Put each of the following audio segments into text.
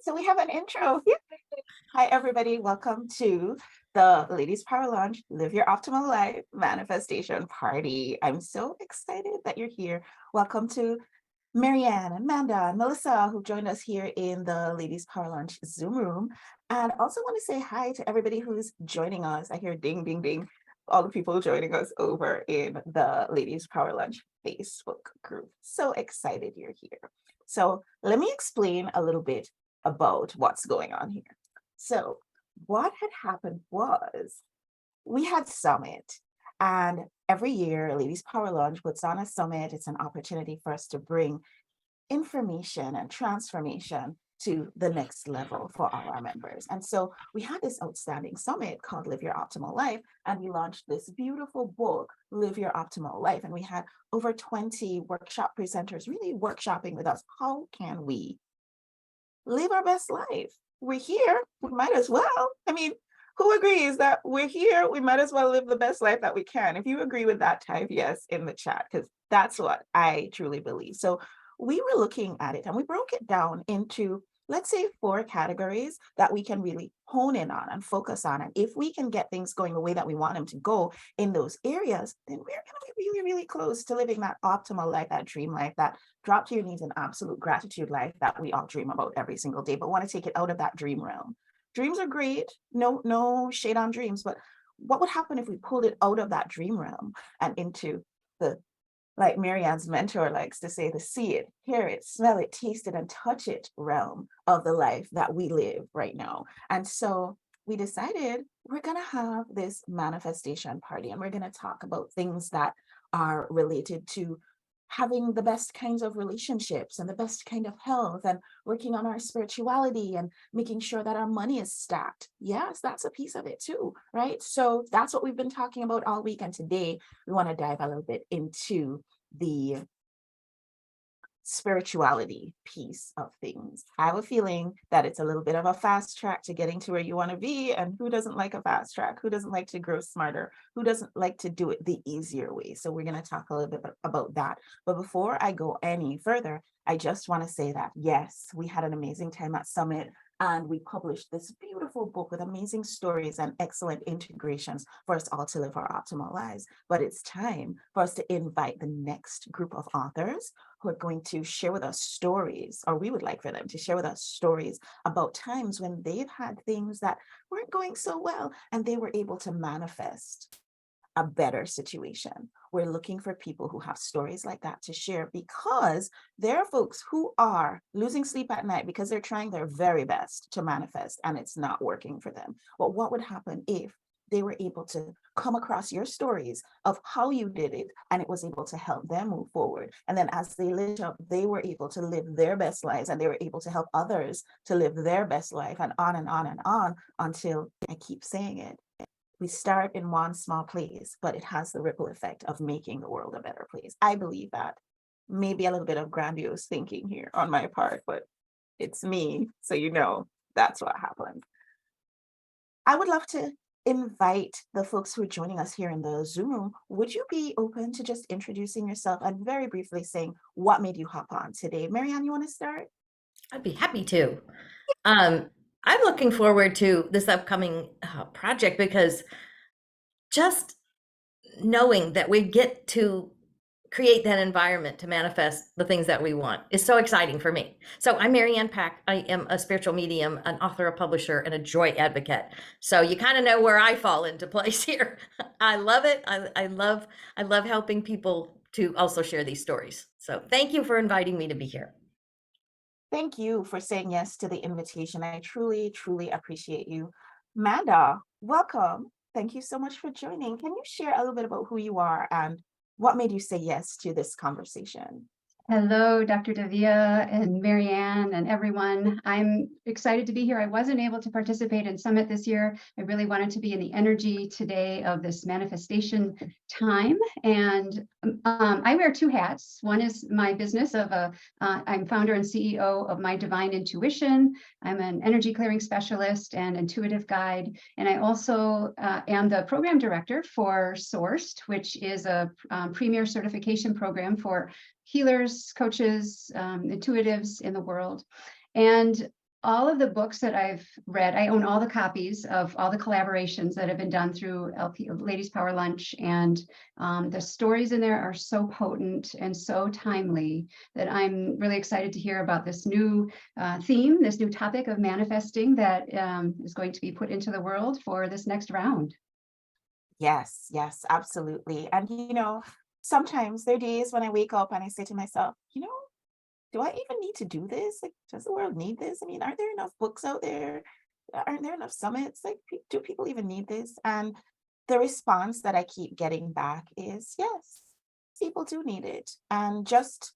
So we have an intro. Yay. Hi, everybody. Welcome to the Ladies Power Lounge Live Your Optimal Life Manifestation Party. I'm so excited that you're here. Welcome to Marianne, Amanda, and Melissa, who joined us here in the Ladies Power Lounge Zoom room. And also want to say hi to everybody who's joining us. I hear ding, ding, ding. All the people joining us over in the Ladies Power Lounge Facebook group. So excited you're here. So let me explain a little bit about what's going on here. So what had happened was we had summit, and every year Ladies Power Lounge puts on a summit. It's an opportunity for us to bring information and transformation to the next level for all our members. And so we had this outstanding summit called Live Your Optimal Life, and we launched this beautiful book, Live Your Optimal Life. And we had over 20 workshop presenters really workshopping with us. How can we live our best life? We're here, we might as well. I mean, who agrees that we're here? We might as well live the best life that we can. If you agree with that, type yes in the chat, because that's what I truly believe. So we were looking at it and we broke it down into, let's say, 4 categories that we can really hone in on and focus on. And if we can get things going the way that we want them to go in those areas, then we're going to be really, really close to living that optimal life, that dream life, that drop to your knees and absolute gratitude life that we all dream about every single day, but want to take it out of that dream realm. Dreams are great. No shade on dreams, but what would happen if we pulled it out of that dream realm and into the, like Marianne's mentor likes to say, the see it, hear it, smell it, taste it, and touch it realm of the life that we live right now. And so we decided we're going to have this manifestation party, and we're going to talk about things that are related to having the best kinds of relationships and the best kind of health, and working on our spirituality and making sure that our money is stacked. Yes, that's a piece of it too, right? So that's what we've been talking about all week. And today we want to dive a little bit into the spirituality piece of things. I have a feeling that it's a little bit of a fast track to getting to where you want to be. And who doesn't like a fast track? Who doesn't like to grow smarter? Who doesn't like to do it the easier way? So we're going to talk a little bit about that. But before I go any further, I just want to say that, yes, we had an amazing time at Summit. And we published this beautiful book with amazing stories and excellent integrations for us all to live our optimal lives. But it's time for us to invite the next group of authors who are going to share with us stories, or we would like for them to share with us stories about times when they've had things that weren't going so well and they were able to manifest a better situation. We're looking for people who have stories like that to share, because there are folks who are losing sleep at night because they're trying their very best to manifest and it's not working for them. But what would happen if they were able to come across your stories of how you did it and it was able to help them move forward? And then as they lit up, they were able to live their best lives, and they were able to help others to live their best life, and on and on and on, until, I keep saying it, we start in one small place, but it has the ripple effect of making the world a better place. I believe that. Maybe a little bit of grandiose thinking here on my part, but it's me. So you know, that's what happened. I would love to invite the folks who are joining us here in the Zoom room. Would you be open to just introducing yourself and very briefly saying what made you hop on today? Marianne, you want to start? I'd be happy to. I'm looking forward to this upcoming project, because just knowing that we get to create that environment to manifest the things that we want is so exciting for me. So I'm Marianne Pack. I am a spiritual medium, an author, a publisher, and a joy advocate. So you kind of know where I fall into place here. I love it. I love helping people to also share these stories. So thank you for inviting me to be here. Thank you for saying yes to the invitation. I truly, truly appreciate you. Manda, welcome. Thank you so much for joining. Can you share a little bit about who you are and what made you say yes to this conversation? Hello, Dr. Davia and Marianne and everyone. I'm excited to be here. I wasn't able to participate in Summit this year. I really wanted to be in the energy today of this manifestation time. And I wear 2 hats. One is my business of I'm founder and CEO of My Divine Intuition. I'm an energy clearing specialist and intuitive guide. And I also am the program director for Sourced, which is a premier certification program for healers, coaches, intuitives in the world. And all of the books that I've read, I own all the copies of all the collaborations that have been done through Ladies Power Lunch, and the stories in there are so potent and so timely that I'm really excited to hear about this new theme, this new topic of manifesting that is going to be put into the world for this next round. Yes, yes, absolutely. And sometimes there are days when I wake up and I say to myself, do I even need to do this? Like, does the world need this? I mean, aren't there enough books out there? Aren't there enough summits? Like, do people even need this? And the response that I keep getting back is yes, people do need it. And just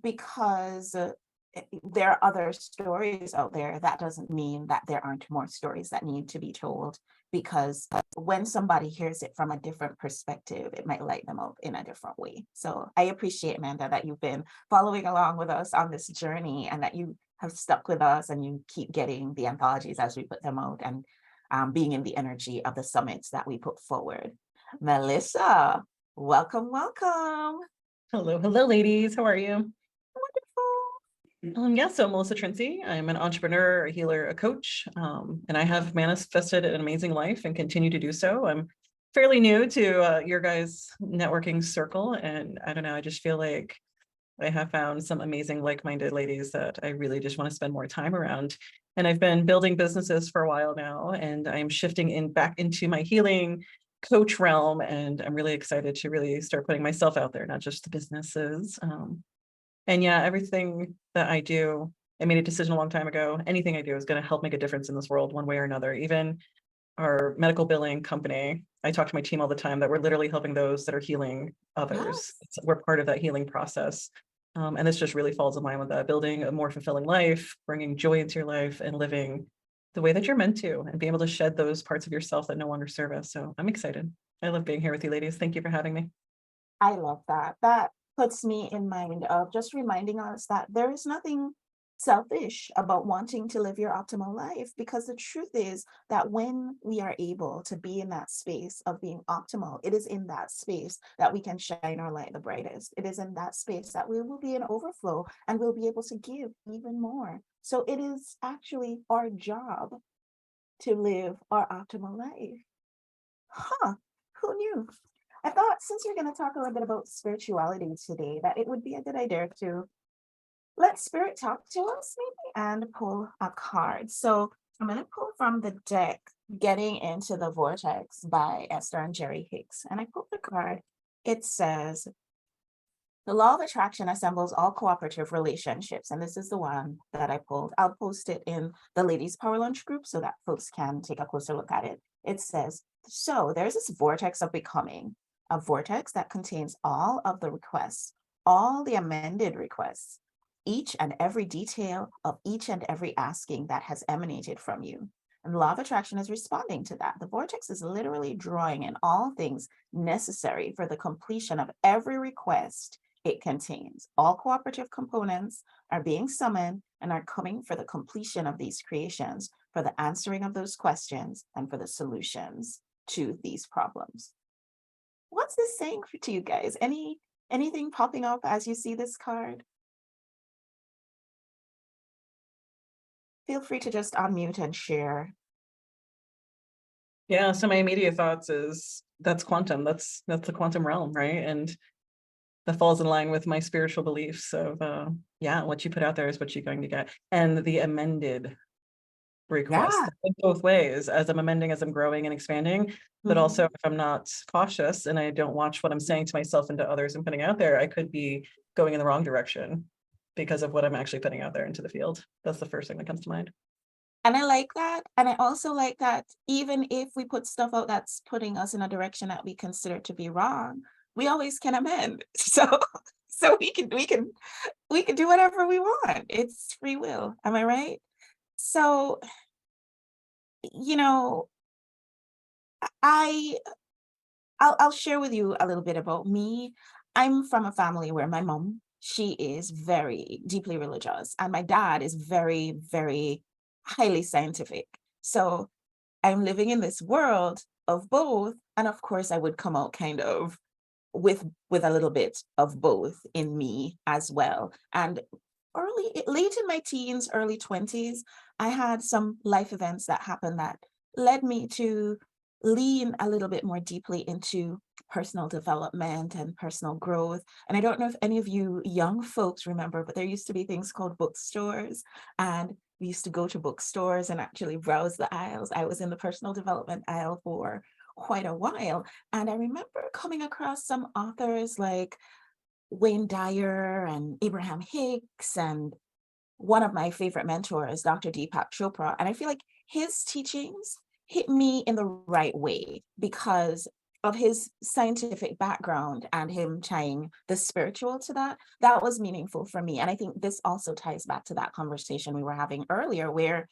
because there are other stories out there, that doesn't mean that there aren't more stories that need to be told. Because when somebody hears it from a different perspective, it might light them up in a different way. So I appreciate, Amanda, that you've been following along with us on this journey and that you have stuck with us and you keep getting the anthologies as we put them out and being in the energy of the summits that we put forward. Melissa, welcome, welcome. Hello, hello, ladies. How are you? Wonderful. Yeah, so Melissa Trincy. I'm an entrepreneur, a healer, a coach, and I have manifested an amazing life and continue to do so. I'm fairly new to your guys' networking circle, and I don't know, I just feel like I have found some amazing like-minded ladies that I really just want to spend more time around. And I've been building businesses for a while now, and I'm shifting back into my healing coach realm, and I'm really excited to really start putting myself out there, not just the businesses. And yeah, everything that I do, I made a decision a long time ago. Anything I do is going to help make a difference in this world one way or another. Even our medical billing company, I talk to my team all the time that we're literally helping those that are healing others. Yes. We're part of that healing process. And this just really falls in line with that, building a more fulfilling life, bringing joy into your life and living the way that you're meant to, and being able to shed those parts of yourself that no longer serve us. So I'm excited. I love being here with you ladies. Thank you for having me. I love that. That puts me in mind of just reminding us that there is nothing selfish about wanting to live your optimal life, because the truth is that when we are able to be in that space of being optimal, it is in that space that we can shine our light the brightest. It is in that space that we will be in overflow and we'll be able to give even more. So it is actually our job to live our optimal life. Huh, who knew? I thought since you're going to talk a little bit about spirituality today, that it would be a good idea to let spirit talk to us maybe and pull a card. So I'm going to pull from the deck, Getting into the Vortex by Esther and Jerry Hicks. And I pulled the card. It says, the law of attraction assembles all cooperative relationships. And this is the one that I pulled. I'll post it in the Ladies Power Lunch group so that folks can take a closer look at it. It says, so there's this vortex of becoming, a vortex that contains all of the requests, all the amended requests, each and every detail of each and every asking that has emanated from you. And the law of attraction is responding to that. The vortex is literally drawing in all things necessary for the completion of every request it contains. All cooperative components are being summoned and are coming for the completion of these creations, for the answering of those questions, and for the solutions to these problems. What's this saying to you guys? Anything popping up as you see this card? Feel free to just unmute and share. Yeah, so my immediate thoughts is that's quantum. That's the quantum realm, right? And that falls in line with my spiritual beliefs of yeah, what you put out there is what you're going to get. And the amended request Yeah. in both ways, as I'm amending, as I'm growing and expanding, but also if I'm not cautious and I don't watch what I'm saying to myself and to others and putting out there, I could be going in the wrong direction because of what I'm actually putting out there into the field. That's the first thing that comes to mind. And I like that. And I also like that even if we put stuff out that's putting us in a direction that we consider to be wrong, we always can amend. So we can do whatever we want. It's free will. Am I right? So, you know, I I'll share with you a little bit about me. I'm from a family where my mom, she is very deeply religious, and my dad is very, very highly scientific. So I'm living in this world of both. And of course, I would come out kind of with a little bit of both in me as well. And late in my teens, early 20s, I had some life events that happened that led me to lean a little bit more deeply into personal development and personal growth. And I don't know if any of you young folks remember, but there used to be things called bookstores. And we used to go to bookstores and actually browse the aisles. I was in the personal development aisle for quite a while. And I remember coming across some authors like Wayne Dyer and Abraham Hicks, and one of my favorite mentors, Dr. Deepak Chopra. And I feel like his teachings hit me in the right way because of his scientific background and him tying the spiritual to that. That was meaningful for me. And I think this also ties back to that conversation we were having earlier, where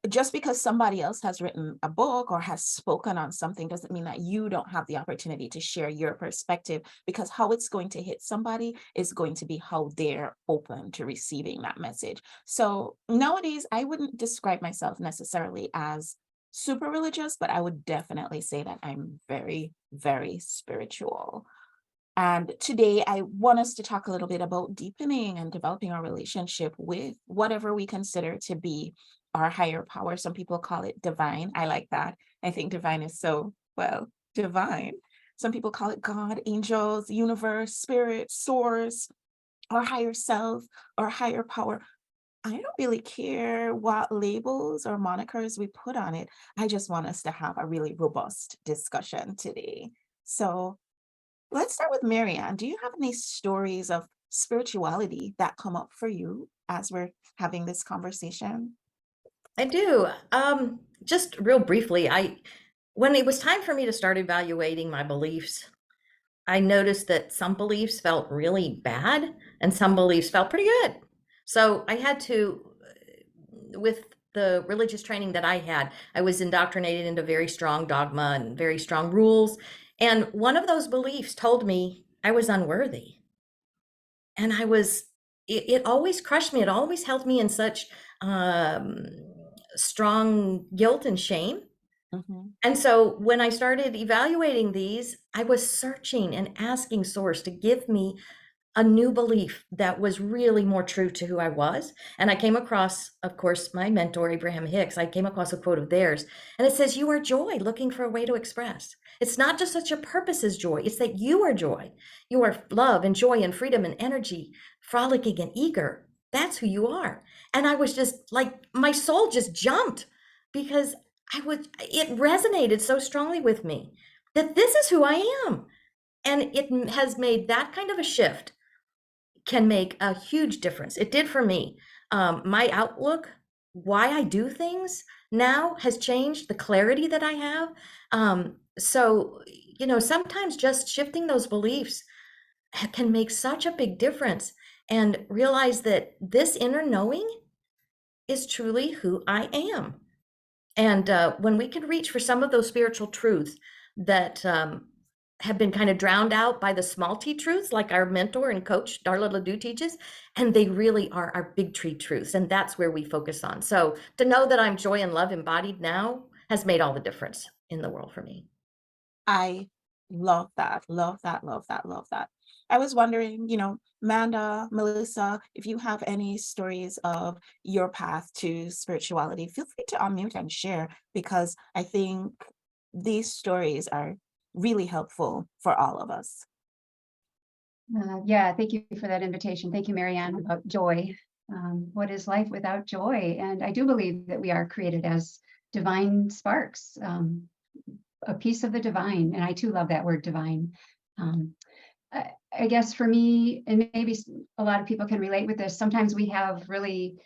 just because somebody else has written a book or has spoken on something doesn't mean that you don't have the opportunity to share your perspective, because how it's going to hit somebody is going to be how they're open to receiving that message. So nowadays, I wouldn't describe myself necessarily as super religious, but I would definitely say that I'm very, very spiritual. And today I want us to talk a little bit about deepening and developing our relationship with whatever we consider to be our higher power. Some people call it divine. I like that. I think divine is so, well, divine. Some people call it God, angels, universe, spirit, source, our higher self, our higher power. I don't really care what labels or monikers we put on it. I just want us to have a really robust discussion today. So let's start with Marianne. Do you have any stories of spirituality that come up for you as we're having this conversation? I do. Just real briefly, when it was time for me to start evaluating my beliefs, I noticed that some beliefs felt really bad and some beliefs felt pretty good. So I had to, with the religious training that I had, I was indoctrinated into very strong dogma and very strong rules. And one of those beliefs told me I was unworthy. And it always crushed me. It always held me in such um, strong guilt and shame. Mhm. And so when I started evaluating these, I was searching and asking Source to give me a new belief that was really more true to who I was. And I came across, of course, my mentor, Abraham Hicks. I came across a quote of theirs, and it says, "You are joy looking for a way to express. It's not just that your purpose is joy, it's that you are joy. You are love and joy and freedom and energy, frolicking and eager. That's who you are." And I was just like, my soul just jumped because it resonated so strongly with me that this is who I am. And it has made that kind of a shift can make a huge difference. It did for me. My outlook, why I do things now has changed, the clarity that I have. So, sometimes just shifting those beliefs can make such a big difference, and realize that this inner knowing is truly who I am. And when we can reach for some of those spiritual truths that have been kind of drowned out by the small T truths, like our mentor and coach, Darla Ledoux teaches, and they really are our big tree truths. And that's where we focus on. So to know that I'm joy and love embodied now has made all the difference in the world for me. I love that, love that, love that, love that. I was wondering, Manda, Melissa, if you have any stories of your path to spirituality, feel free to unmute and share, because I think these stories are really helpful for all of us. Yeah, thank you for that invitation. Thank you, Marianne, about joy. What is life without joy? And I do believe that we are created as divine sparks, a piece of the divine. And I too love that word divine. I guess for me, and maybe a lot of people can relate with this, sometimes we have really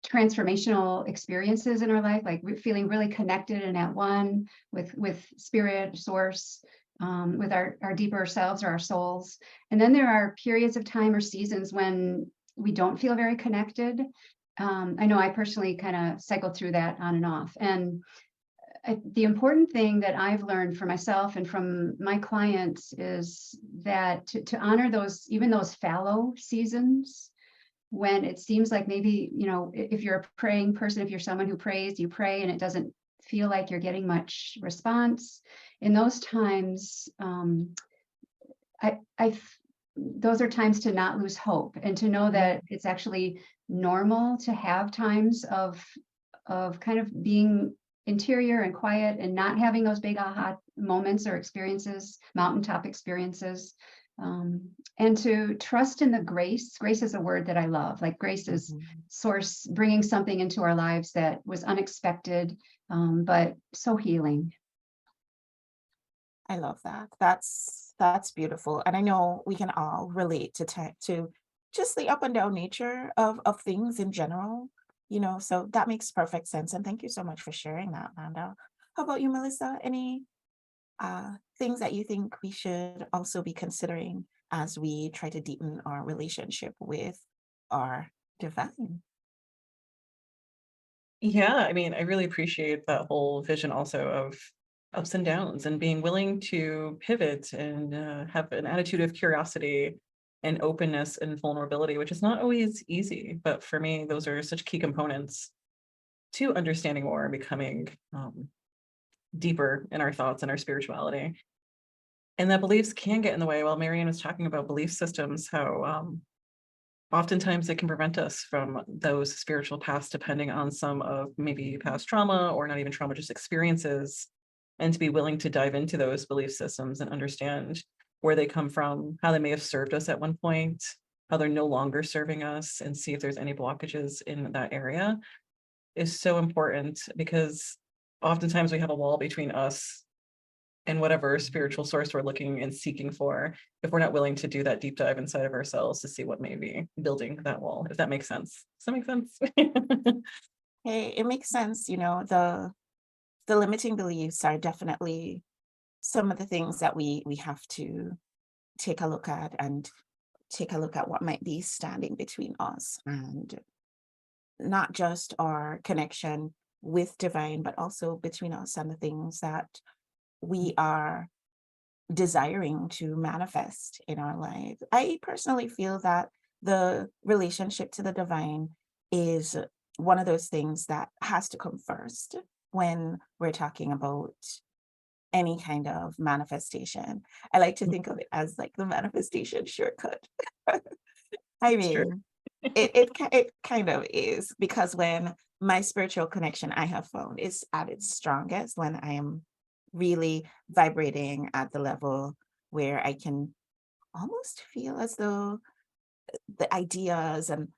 transformational experiences in our life, like feeling really connected and at one with spirit, source, with our deeper selves or our souls. And then there are periods of time or seasons when we don't feel very connected. I know I personally kind of cycle through that on and off. And the important thing that I've learned for myself and from my clients is that to honor those, even those fallow seasons, when it seems like maybe, if you're a praying person, if you're someone who prays, you pray and it doesn't feel like you're getting much response. In those times, I those are times to not lose hope and to know that it's actually normal to have times of kind of being interior and quiet and not having those big aha moments or experiences, mountaintop experiences. And to trust in the grace. Grace is a word that I love. Like grace is source bringing something into our lives that was unexpected, but so healing. I love that. That's beautiful. And I know we can all relate to just the up and down nature of things in general, so that makes perfect sense. And thank you so much for sharing that, Amanda. How about you, Melissa? Any things that you think we should also be considering as we try to deepen our relationship with our divine? Yeah, I mean, I really appreciate that whole vision also of ups and downs and being willing to pivot and have an attitude of curiosity and openness and vulnerability, which is not always easy. But for me, those are such key components to understanding more and becoming deeper in our thoughts and our spirituality. And that beliefs can get in the way. While Marianne was talking about belief systems, how oftentimes it can prevent us from those spiritual paths, depending on some of maybe past trauma or not even trauma, just experiences, and to be willing to dive into those belief systems and understand where they come from, how they may have served us at one point, how they're no longer serving us, and see if there's any blockages in that area is so important, because oftentimes we have a wall between us and whatever spiritual source we're looking and seeking for, if we're not willing to do that deep dive inside of ourselves to see what may be building that wall, if that makes sense. Does that make sense? Hey, it makes sense. The limiting beliefs are definitely some of the things that we have to take a look at, and take a look at what might be standing between us and not just our connection with divine, but also between us and the things that we are desiring to manifest in our life. I personally feel that the relationship to the divine is one of those things that has to come first when we're talking about any kind of manifestation. I like to think of it as like the manifestation shortcut. I It's true. mean, it kind of is, because when my spiritual connection, I have found, is at its strongest when I am really vibrating at the level where I can almost feel as though the ideas and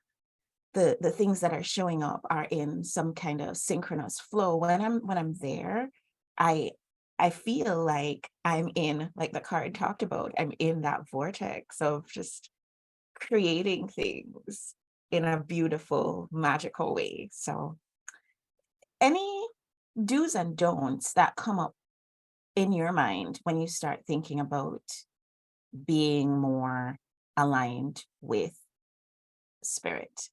the things that are showing up are in some kind of synchronous flow. When I'm there, I I feel like I'm in, like the card talked about, I'm in that vortex of just creating things in a beautiful, magical way. So, any do's and don'ts that come up in your mind when you start thinking about being more aligned with spirit?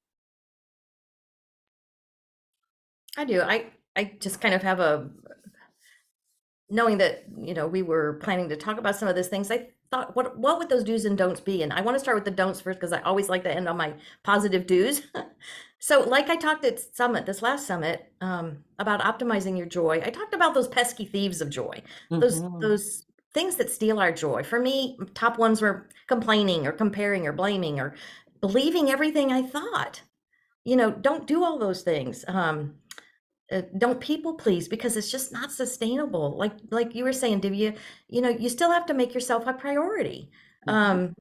I do. I just kind of have a knowing that, we were planning to talk about some of those things. I thought, what would those do's and don'ts be? And I want to start with the don'ts first, because I always like to end on my positive do's. So like I talked at this last summit, about optimizing your joy, I talked about those pesky thieves of joy, Mhm. those things that steal our joy. For me, top ones were complaining or comparing or blaming or believing everything I thought. Don't do all those things. Don't people please, because it's just not sustainable. Like you were saying, Divya, you still have to make yourself a priority. Mhm.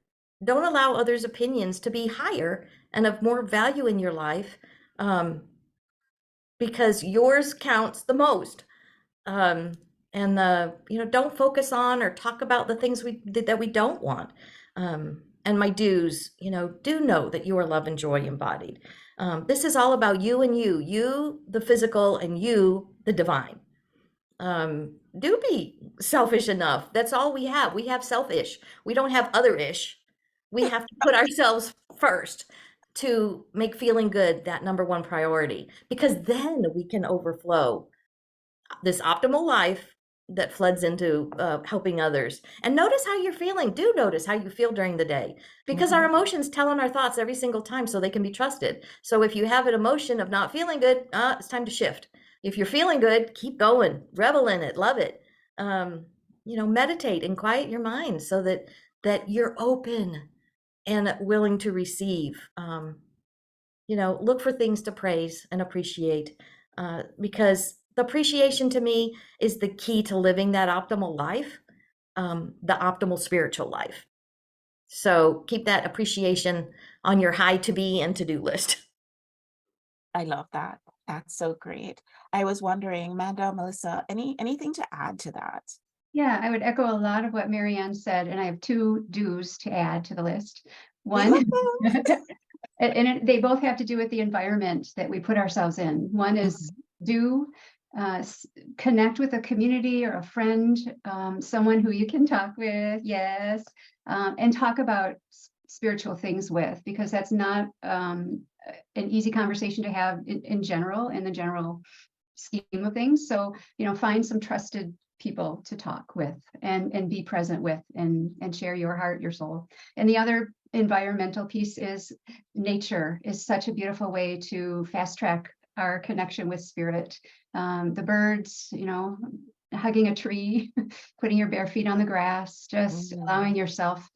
Don't allow others' opinions to be higher and of more value in your life, um, because yours counts the most. Um, and don't focus on or talk about the things that we don't want. And my do's, do know that you are love and joy embodied. This is all about you and you, the physical, and you, the divine. Do be selfish enough. That's all we have. We have selfish. We don't have other-ish. We have to put ourselves first to make feeling good that number one priority, because then we can overflow this optimal life that floods into helping others. And notice how you're feeling. Do notice how you feel during the day, because our Mhm. emotions tell on our thoughts every single time, so they can be trusted. So if you have an emotion of not feeling good, it's time to shift. If you're feeling good, keep going, revel in it, love it. Meditate and quiet your mind so that you're open and willing to receive. Look for things to praise and appreciate, because the appreciation to me is the key to living that optimal life, the optimal spiritual life. So keep that appreciation on your high to be and to do list. I love that. That's so great. I was wondering, Manda, Melissa, anything to add to that? Yeah, I would echo a lot of what Marianne said, and I have two do's to add to the list. We One, love those. they both have to do with the environment that we put ourselves in. One is do connect with a community or a friend, someone who you can talk with, yes, and talk about spiritual things with, because that's not an easy conversation to have in general, in the general scheme of things. So, find some trusted people to talk with and be present with and share your heart, your soul. And the other environmental piece is nature is such a beautiful way to fast track our connection with spirit. The birds, hugging a tree, putting your bare feet on the grass, just allowing yourself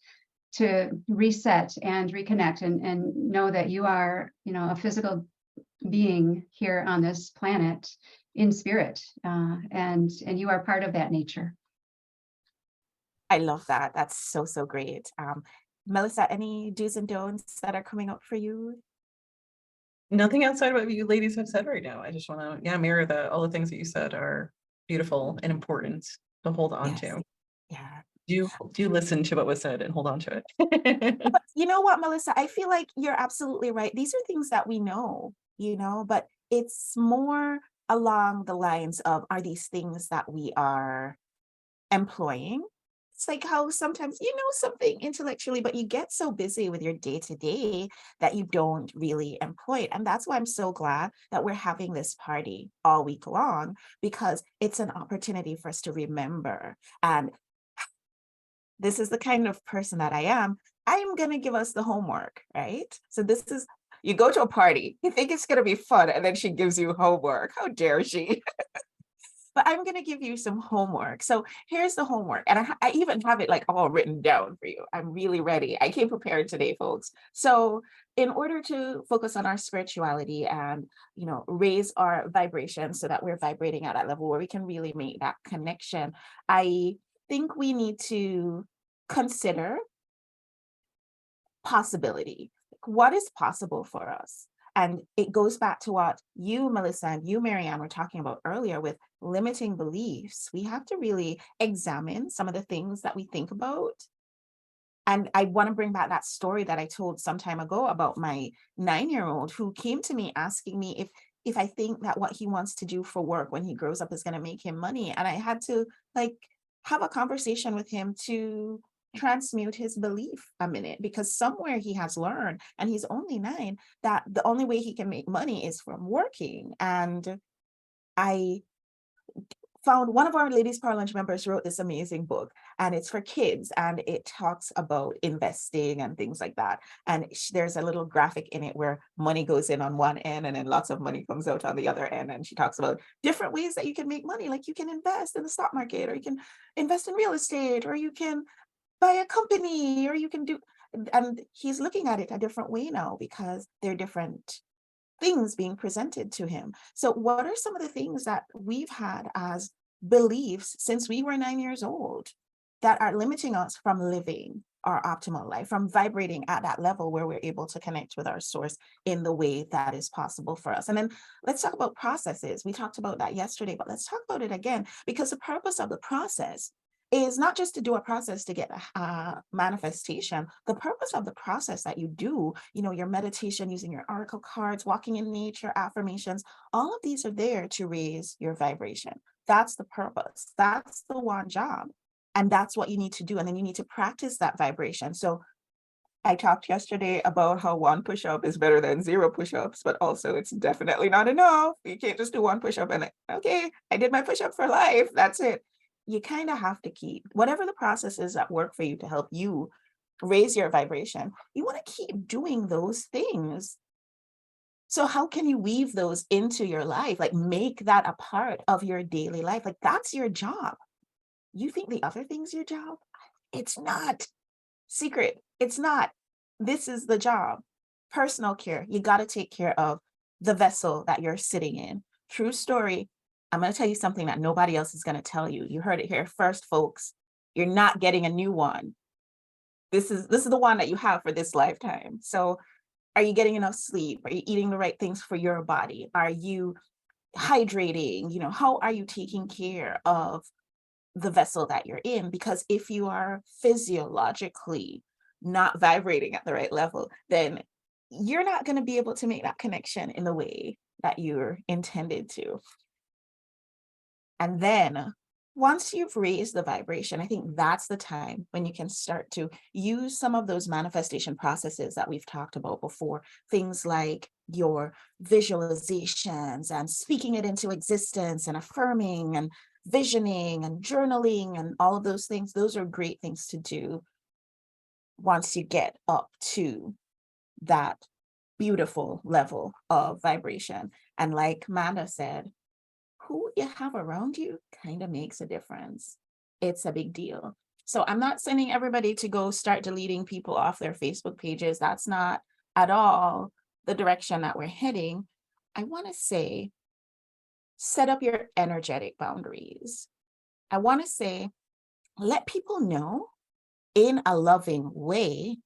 to reset and reconnect and know that you are, a physical being here on this planet in spirit, and you are part of that nature. I love that. That's so, so great. Melissa, any do's and don'ts that are coming up for you? Nothing outside of what you ladies have said right now. I just want to, mirror all the things that you said are beautiful and important to hold on to. Yeah. Do listen to what was said and hold on to it. But you know what, Melissa, I feel like you're absolutely right. These are things that we know, but it's more along the lines of, are these things that we are employing? It's like how sometimes you know something intellectually, but you get so busy with your day to day that you don't really employ it. And that's why I'm so glad that we're having this party all week long, because it's an opportunity for us to remember. And this is the kind of person that I am. I'm going to give us the homework, right? So this is, you go to a party, you think it's going to be fun, and then she gives you homework. How dare she? But I'm going to give you some homework. So here's the homework. And I even have it like all written down for you. I'm really ready. I came prepared today, folks. So in order to focus on our spirituality and, raise our vibration so that we're vibrating at that level where we can really make that connection, I think we need to consider possibility. What is possible for us? And it goes back to what you, Melissa, and you, Marianne, were talking about earlier with limiting beliefs. We have to really examine some of the things that we think about. And I want to bring back that story that I told some time ago about my 9-year-old who came to me asking me if I think that what he wants to do for work when he grows up is going to make him money. And I had to have a conversation with him to transmute his belief a minute, because somewhere he has learned, and he's only 9, that the only way he can make money is from working. And I found one of our Ladies Power Lunch members wrote this amazing book, and it's for kids, and it talks about investing and things like that. And there's a little graphic in it where money goes in on one end and then lots of money comes out on the other end. And she talks about different ways that you can make money, like you can invest in the stock market, or you can invest in real estate, or you can buy a company, or you can do, and he's looking at it a different way now because they're different things being presented to him. So what are some of the things that we've had as beliefs since we were 9 years old that are limiting us from living our optimal life, from vibrating at that level where we're able to connect with our source in the way that is possible for us? And then let's talk about processes. We talked about that yesterday, but let's talk about it again, because the purpose of the process is not just to do a process to get a manifestation. The purpose of the process that you do, your meditation, using your oracle cards, walking in nature, affirmations, all of these are there to raise your vibration. That's the purpose. That's the one job. And that's what you need to do. And then you need to practice that vibration. So I talked yesterday about how 1 push-up is better than 0 push-ups, but also it's definitely not enough. You can't just do 1 push-up and okay, I did my push-up for life. That's it. You kind of have to keep whatever the process is that work for you to help you raise your vibration. You want to keep doing those things. So how can you weave those into your life? Make that a part of your daily life. That's your job. You think the other thing's your job? It's not. Secret. It's not. this is the job. Personal care. You got to take care of the vessel that you're sitting in. True story. I'm going to tell you something that nobody else is going to tell you. You heard it here first, folks. You're not getting a new one. This is the one that you have for this lifetime. So are you getting enough sleep? Are you eating the right things for your body? Are you hydrating? How are you taking care of the vessel that you're in? Because if you are physiologically not vibrating at the right level, then you're not going to be able to make that connection in the way that you're intended to. And then once you've raised the vibration, I think that's the time when you can start to use some of those manifestation processes that we've talked about before. Things like your visualizations and speaking it into existence and affirming and visioning and journaling and all of those things. Those are great things to do once you get up to that beautiful level of vibration. And like Manda said, who you have around you kind of makes a difference. It's a big deal. So I'm not sending everybody to go start deleting people off their Facebook pages. That's not at all the direction that we're heading. I want to say, set up your energetic boundaries. I want to say, let people know in a loving way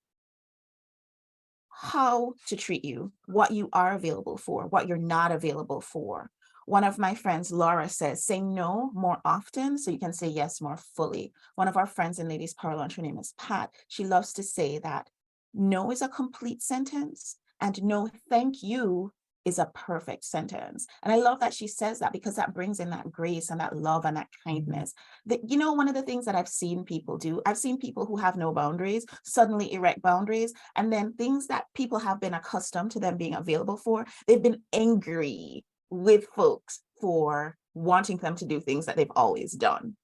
how to treat you, what you are available for, what you're not available for. One of my friends, Laura, says, say no more often so you can say yes more fully. One of our friends in Ladies Power Lunch, her name is Pat. She loves to say that no is a complete sentence and no thank you is a perfect sentence. And I love that she says that because that brings in that grace and that love and that kindness. That, one of the things that I've seen people do, I've seen people who have no boundaries suddenly erect boundaries, and then things that people have been accustomed to them being available for, they've been angry with folks for wanting them to do things that they've always done.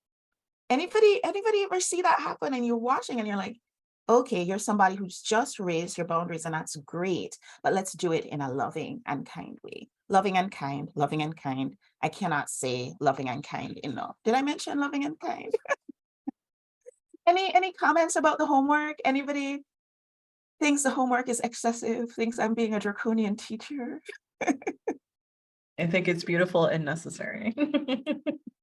Anybody ever see that happen and you're watching and you're like, okay, you're somebody who's just raised your boundaries and that's great, but let's do it in a loving and kind way. Loving and kind, loving and kind. I cannot say loving and kind enough. Did I mention loving and kind? Any comments about the homework? Anybody thinks the homework is excessive, thinks I'm being a draconian teacher? I think it's beautiful and necessary.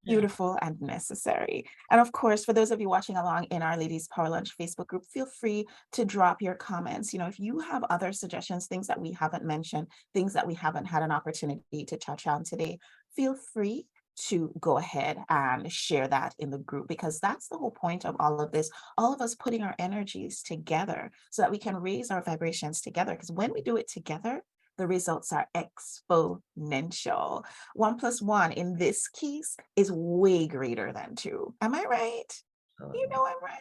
Beautiful and necessary. And of course, for those of you watching along in our Ladies Power Lunch Facebook group, feel free to drop your comments. If you have other suggestions, things that we haven't mentioned, things that we haven't had an opportunity to touch on today, feel free to go ahead and share that in the group, because that's the whole point of all of this, all of us putting our energies together so that we can raise our vibrations together. Because when we do it together, the results are exponential. 1 + 1 in this case is way greater than 2. Am I right? I'm right.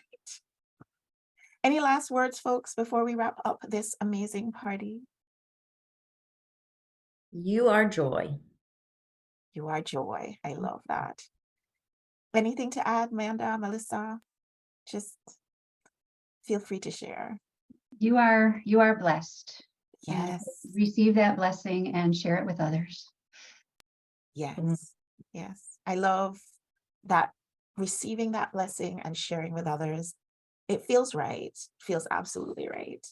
Any last words, folks, before we wrap up this amazing party? You are joy. You are joy. I love that. Anything to add, Amanda, Melissa? Just feel free to share. You are blessed. And Yes. receive that blessing and share it with others. Yes. Yes. I love that, receiving that blessing and sharing with others. It feels right. Feels absolutely right.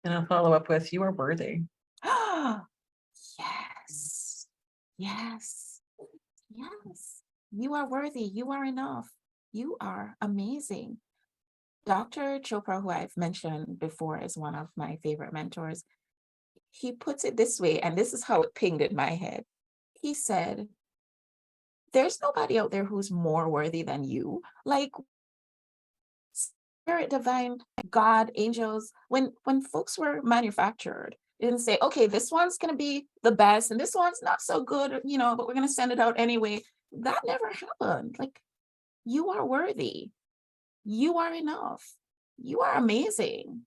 And I'll follow up with, you are worthy. Yes. Yes. Yes. You are worthy. You are enough. You are amazing. Dr. Chopra, who I've mentioned before, is one of my favorite mentors. He puts it this way, and this is how it pinged in my head. He said, there's nobody out there who's more worthy than you. Like, Spirit, divine, God, angels, when folks were manufactured, they didn't say, okay, this one's going to be the best and this one's not so good, but we're going to send it out anyway. That never happened. Like, you are worthy. You are enough. You are amazing.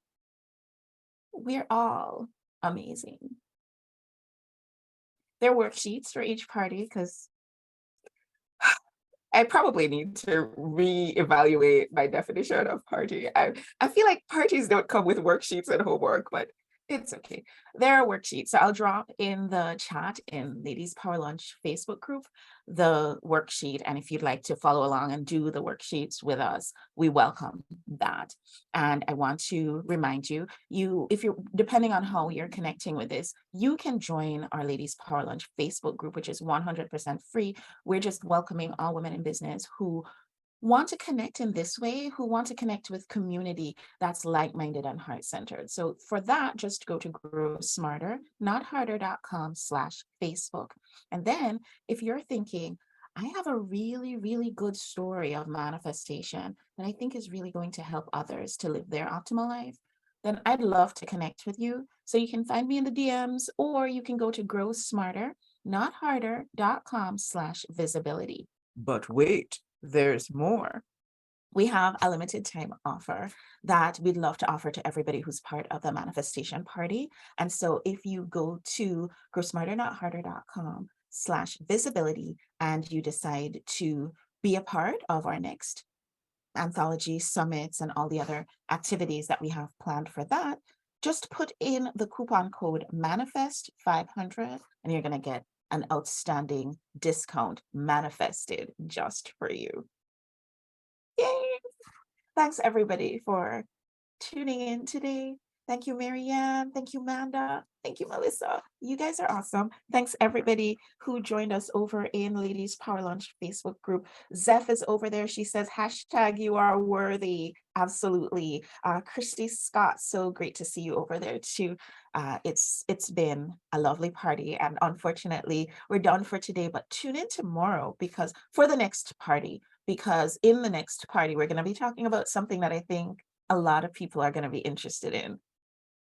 We're all amazing. There are worksheets for each party, because I probably need to reevaluate my definition of party. I feel like parties don't come with worksheets and homework, but It's okay. There are worksheets. So I'll drop in the chat in Ladies Power Lunch Facebook group the worksheet. And if you'd like to follow along and do the worksheets with us, we welcome that. And I want to remind you, if you're depending on how you're connecting with this, you can join our Ladies Power Lunch Facebook group, which is 100% free. We're just welcoming all women in business who want to connect in this way, who want to connect with community that's like-minded and heart-centered. So for that, just go to growsmarter.com/Facebook. And then if you're thinking, I have a really, really good story of manifestation that I think is really going to help others to live their optimal life, then I'd love to connect with you. So you can find me in the DMs, or you can go to growsmarter.com/visibility. But wait, there's more. We have a limited time offer that we'd love to offer to everybody who's part of the manifestation party. And so if you go to growsmarter.com/visibility and you decide to be a part of our next anthology summits and all the other activities that we have planned for that, just put in the coupon code manifest500 and you're going to get an outstanding discount manifested just for you. Yay! Thanks everybody for tuning in today. Thank you, Marianne. Thank you, Manda. Thank you, Melissa. You guys are awesome. Thanks everybody who joined us over in Ladies Power Lunch Facebook group. Zeph is over there. She says, #you are worthy. Absolutely. Christy Scott, so great to see you over there too. It's been a lovely party, and unfortunately we're done for today, but tune in tomorrow because for the next party, because in the next party, we're going to be talking about something that I think a lot of people are going to be interested in.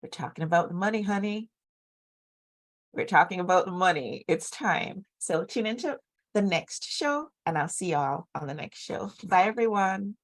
We're talking about the money, honey. We're talking about the money. It's time. So tune into the next show, and I'll see y'all on the next show. Bye, everyone.